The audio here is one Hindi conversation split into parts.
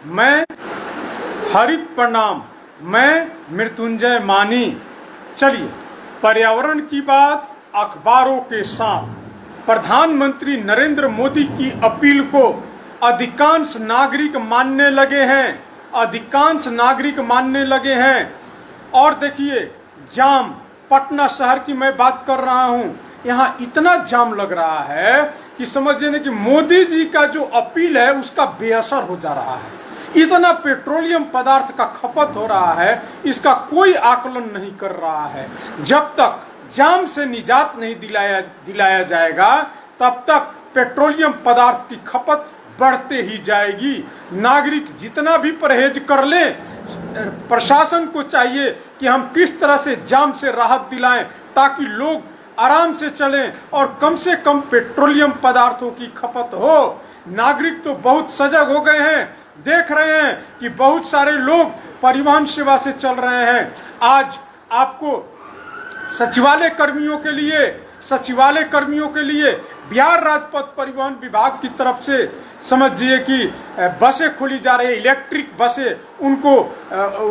मैं हरित प्रणाम, मैं मृत्युंजय मानी। चलिए, पर्यावरण की बात अखबारों के साथ। प्रधानमंत्री नरेंद्र मोदी की अपील को अधिकांश नागरिक मानने लगे हैं, अधिकांश नागरिक मानने लगे हैं। और देखिए, जाम, पटना शहर की मैं बात कर रहा हूं, यहाँ इतना जाम लग रहा है कि समझिए ना कि मोदी जी का जो अपील है उसका बेअसर हो जा रहा है। इतना पेट्रोलियम पदार्थ का खपत हो रहा है, इसका कोई आकलन नहीं कर रहा है। जब तक जाम से निजात नहीं दिलाया जाएगा, तब तक पेट्रोलियम पदार्थ की खपत बढ़ते ही जाएगी। नागरिक जितना भी परहेज कर ले, प्रशासन को चाहिए कि हम किस तरह से जाम से राहत दिलाएं ताकि लोग आराम से चलें और कम से कम पेट्रोलियम पदार्थों की खपत हो। नागरिक तो बहुत सजग हो गए हैं, देख रहे हैं कि बहुत सारे लोग परिवहन सेवा से चल रहे हैं। आज आपको सचिवालय कर्मियों के लिए बिहार राजपथ परिवहन विभाग की तरफ से समझिए कि बसें खोली जा रही है, इलेक्ट्रिक बसें उनको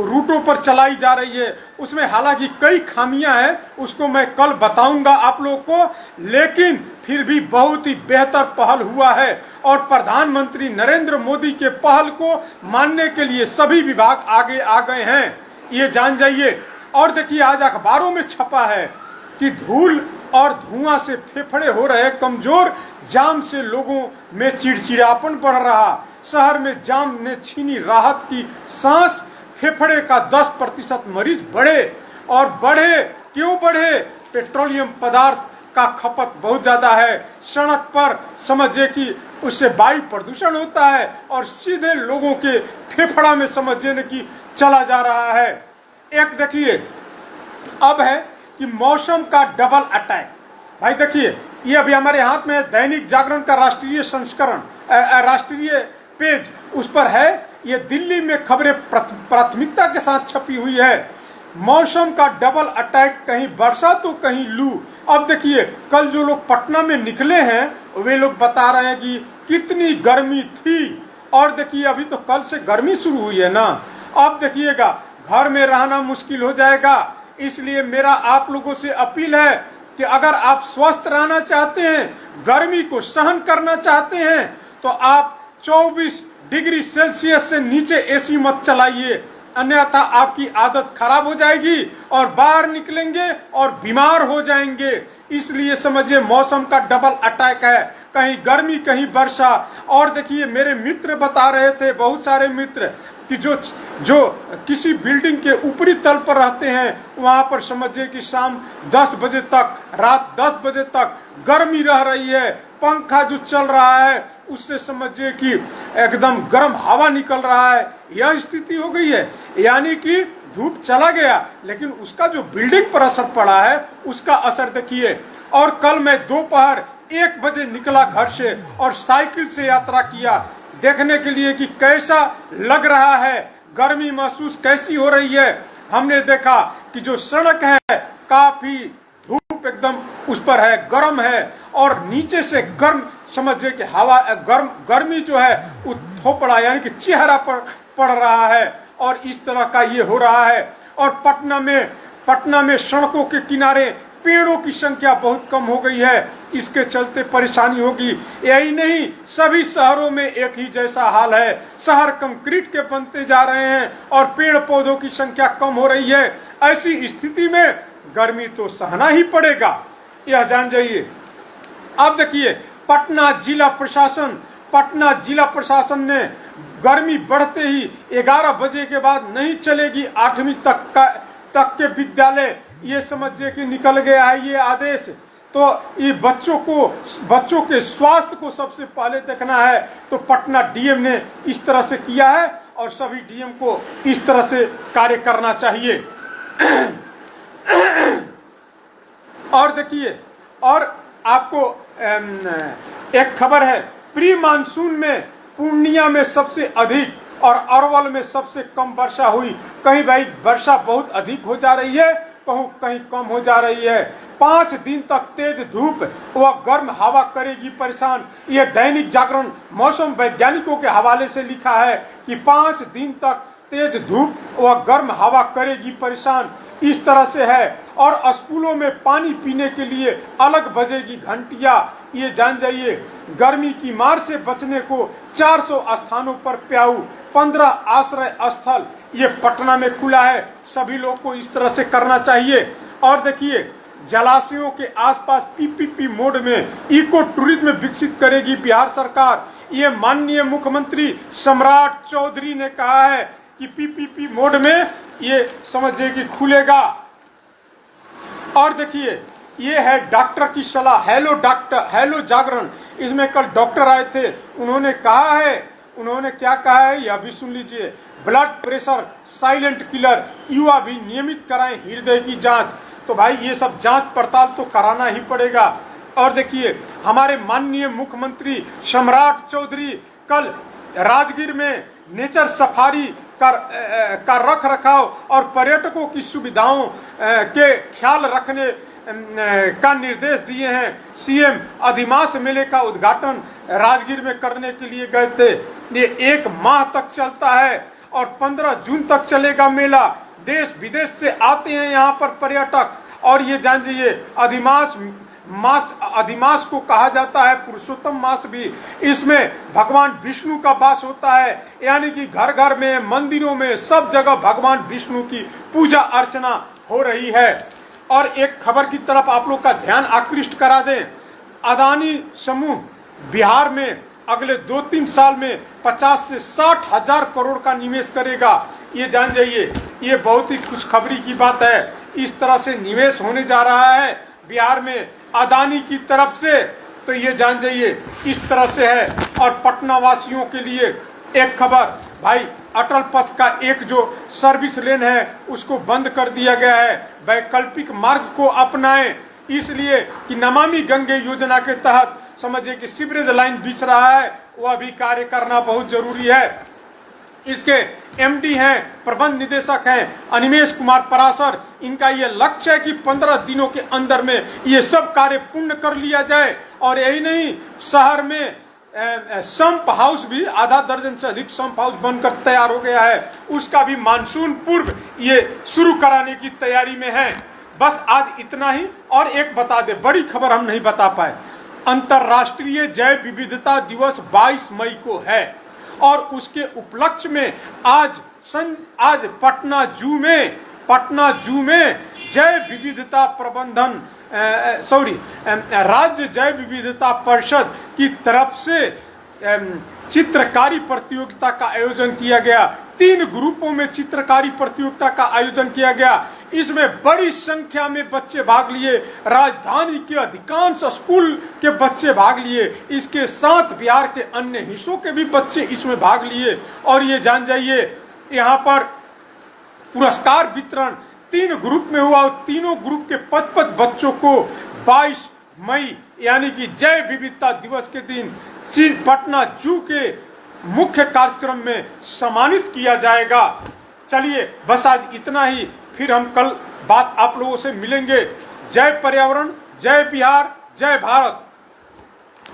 रूटों पर चलाई जा रही है। उसमें हालांकि कई खामियां हैं, उसको मैं कल बताऊंगा आप लोगों को, लेकिन फिर भी बहुत ही बेहतर पहल हुआ है और प्रधानमंत्री नरेंद्र मोदी के पहल को मानने के लिए सभी विभाग आगे आ गए हैं, ये जान जाइए। और देखिए, आज अखबारों में छपा है कि धूल और धुआं से फेफड़े हो रहे कमजोर, जाम से लोगों में चिड़चिड़ापन बढ़ रहा, शहर में जाम ने छीनी राहत की सांस, फेफड़े का 10% मरीज बढ़े। और बढ़े क्यों बढ़े? पेट्रोलियम पदार्थ का खपत बहुत ज्यादा है। सड़क पर समझिए कि उससे वायु प्रदूषण होता है और सीधे लोगों के फेफड़ा में समझिए कि चला जा रहा है। एक देखिए, अब है कि मौसम का डबल अटैक। भाई देखिए, ये अभी हमारे हाथ में है दैनिक जागरण का राष्ट्रीय संस्करण, राष्ट्रीय पेज, उस पर है ये दिल्ली में खबरें प्राथमिकता के साथ छपी हुई है। मौसम का डबल अटैक, कहीं वर्षा तो कहीं लू। अब देखिए, कल जो लोग पटना में निकले हैं वे लोग बता रहे हैं कि कितनी गर्मी थी। और देखिए, अभी तो कल से गर्मी शुरू हुई है ना। अब देखिएगा, घर में रहना मुश्किल हो जाएगा। इसलिए मेरा आप लोगों से अपील है कि अगर आप स्वस्थ रहना चाहते हैं, गर्मी को सहन करना चाहते हैं, तो आप 24 डिग्री सेल्सियस से नीचे एसी मत चलाइए, अन्यथा आपकी आदत खराब हो जाएगी और बाहर निकलेंगे और बीमार हो जाएंगे। इसलिए समझिए, मौसम का डबल अटैक है, कहीं गर्मी कहीं वर्षा। और देखिए, मेरे मित्र बता रहे थे, बहुत सारे मित्र, कि जो किसी बिल्डिंग के ऊपरी तल पर रहते हैं, वहां पर समझिए कि शाम 10 बजे तक, रात 10 बजे तक गर्मी रह रही है। पंखा जो चल रहा है उससे समझिए कि एकदम गर्म हवा निकल रहा है। यह स्थिति हो गई है, यानी कि धूप चला गया लेकिन उसका जो बिल्डिंग पर असर पड़ा है उसका असर देखिए। और कल मैं दोपहर 1 बजे निकला घर से और साइकिल से यात्रा किया, देखने के लिए कि कैसा लग रहा है, गर्मी महसूस कैसी हो रही है। हमने देखा कि जो सड़क है काफी धूप एकदम उस पर है, गर्म है, और नीचे से गर्म समझिए कि हवा गर्मी जो है वो थोपड़ा यानी कि चेहरा पर पड़ रहा है। और इस तरह का ये हो रहा है। और पटना में सड़कों के किनारे पेड़ों की संख्या बहुत कम हो गई है, इसके चलते परेशानी होगी। यही नहीं, सभी शहरों में एक ही जैसा हाल है। शहर कंक्रीट के बनते जा रहे हैं और पेड़ पौधों की संख्या कम हो रही है। ऐसी स्थिति में गर्मी तो सहना ही पड़ेगा, यह जान जाइए। अब देखिए, पटना जिला प्रशासन ने गर्मी बढ़ते ही 11 बजे के बाद नहीं चलेगी 8वीं तक के विद्यालय, ये समझिए कि निकल गया है ये आदेश। तो ये बच्चों के स्वास्थ्य को सबसे पहले देखना है, तो पटना डीएम ने इस तरह से किया है और सभी डीएम को इस तरह से कार्य करना चाहिए। और देखिए, और आपको एक खबर है, प्री मानसून में पूर्णिया में सबसे अधिक और अरवल में सबसे कम वर्षा हुई। कहीं भाई वर्षा बहुत अधिक हो जा रही है, कहीं कम हो जा रही है। 5 दिन तक तेज धूप व गर्म हवा करेगी परेशान। यह दैनिक जागरण मौसम वैज्ञानिकों के हवाले से लिखा है कि 5 दिन तक तेज धूप व गर्म हवा करेगी परेशान, इस तरह से है। और स्कूलों में पानी पीने के लिए अलग बजेगी घंटियां, ये जान जाइए। गर्मी की मार से बचने को 400 स्थानों पर प्याऊ, 15 आश्रय स्थल ये पटना में खुला है। सभी लोग को इस तरह से करना चाहिए। और देखिए, जलाशयों के आसपास पीपीपी मोड में इको टूरिज्म विकसित करेगी बिहार सरकार। ये माननीय मुख्यमंत्री सम्राट चौधरी ने कहा है कि पीपीपी मोड में ये समझिए कि खुलेगा। और देखिए, ये है डॉक्टर की सलाह। हेलो डॉक्टर, हेलो जागरण, इसमें कल डॉक्टर आए थे, उन्होंने कहा है, उन्होंने क्या कहा है यह भी सुन लीजिए। ब्लड प्रेशर साइलेंट किलर, युवा भी नियमित कराएं हृदय की जांच। तो भाई ये सब जांच पड़ताल तो कराना ही पड़ेगा। और देखिए, हमारे माननीय मुख्यमंत्री सम्राट चौधरी कल राजगीर में नेचर सफारी का रख रखाव और पर्यटकों की सुविधाओं के ख्याल रखने का निर्देश दिए हैं। सीएम अधिमास मेले का उद्घाटन राजगीर में करने के लिए गए थे। ये 1 माह तक चलता है और 15 जून तक चलेगा मेला। देश विदेश से आते हैं यहाँ पर पर्यटक। और ये जान जाइए, अधिमास को कहा जाता है पुरुषोत्तम मास भी। इसमें भगवान विष्णु का वास होता है, यानी कि घर घर में, मंदिरों में, सब जगह भगवान विष्णु की पूजा अर्चना हो रही है। और एक खबर की तरफ आप लोग का ध्यान आकृष्ट करा दें। अदानी समूह बिहार में अगले 2-3 साल में 50 से 60 हजार करोड़ का निवेश करेगा। ये जान जाइए, ये बहुत ही खुशखबरी की बात है। इस तरह से निवेश होने जा रहा है बिहार में अदानी की तरफ से, तो ये जान जाइए इस तरह से है। और पटना वासियों के लिए एक खबर, भाई अटल पथ का एक जो सर्विस लेन है उसको बंद कर दिया गया है। वैकल्पिक मार्ग को अपनाएं, इसलिए कि नमामि गंगे योजना के तहत समझिए कि सीवरेज लाइन बिछ रहा है, वह भी कार्य करना बहुत जरूरी है। इसके एमडी हैं, प्रबंध निदेशक हैं अनिमेश कुमार पराशर। इनका ये लक्ष्य है कि 15 दिनों के अंदर में ये सब कार्य पूर्ण कर लिया जाए। और यही नहीं, शहर में संप हाउस भी, आधा दर्जन से अधिक संप हाउस बनकर तैयार हो गया है, उसका भी मानसून पूर्व ये शुरू कराने की तैयारी में है। बस आज इतना ही। और एक बता दे, बड़ी खबर हम नहीं बता पाए, अंतर्राष्ट्रीय जैव विविधता दिवस 22 मई को है और उसके उपलक्ष्य में आज पटना जू में जैव विविधता प्रबंधन राज्य जैव विविधता परिषद की तरफ से चित्रकारी प्रतियोगिता का आयोजन किया गया। 3 ग्रुपों में चित्रकारी प्रतियोगिता का आयोजन किया गया। इसमें बड़ी संख्या में बच्चे भाग लिए। राजधानी के अधिकांश स्कूल के बच्चे भाग लिए। इसके साथ बिहार के अन्य हिस्सों के भी बच्चे इसमें भाग लिए। और ये जान जाइए, यहाँ पर पुरस्कार वितरण 3 ग्रुप में हुआ और तीनों ग्रुप के 55 बच्चों को 22 मई यानी कि जैव विविधता दिवस के दिन पटना जू के मुख्य कार्यक्रम में सम्मानित किया जाएगा। चलिए बस आज इतना ही, फिर हम कल बात आप लोगों से मिलेंगे। जय पर्यावरण, जय बिहार, जय भारत।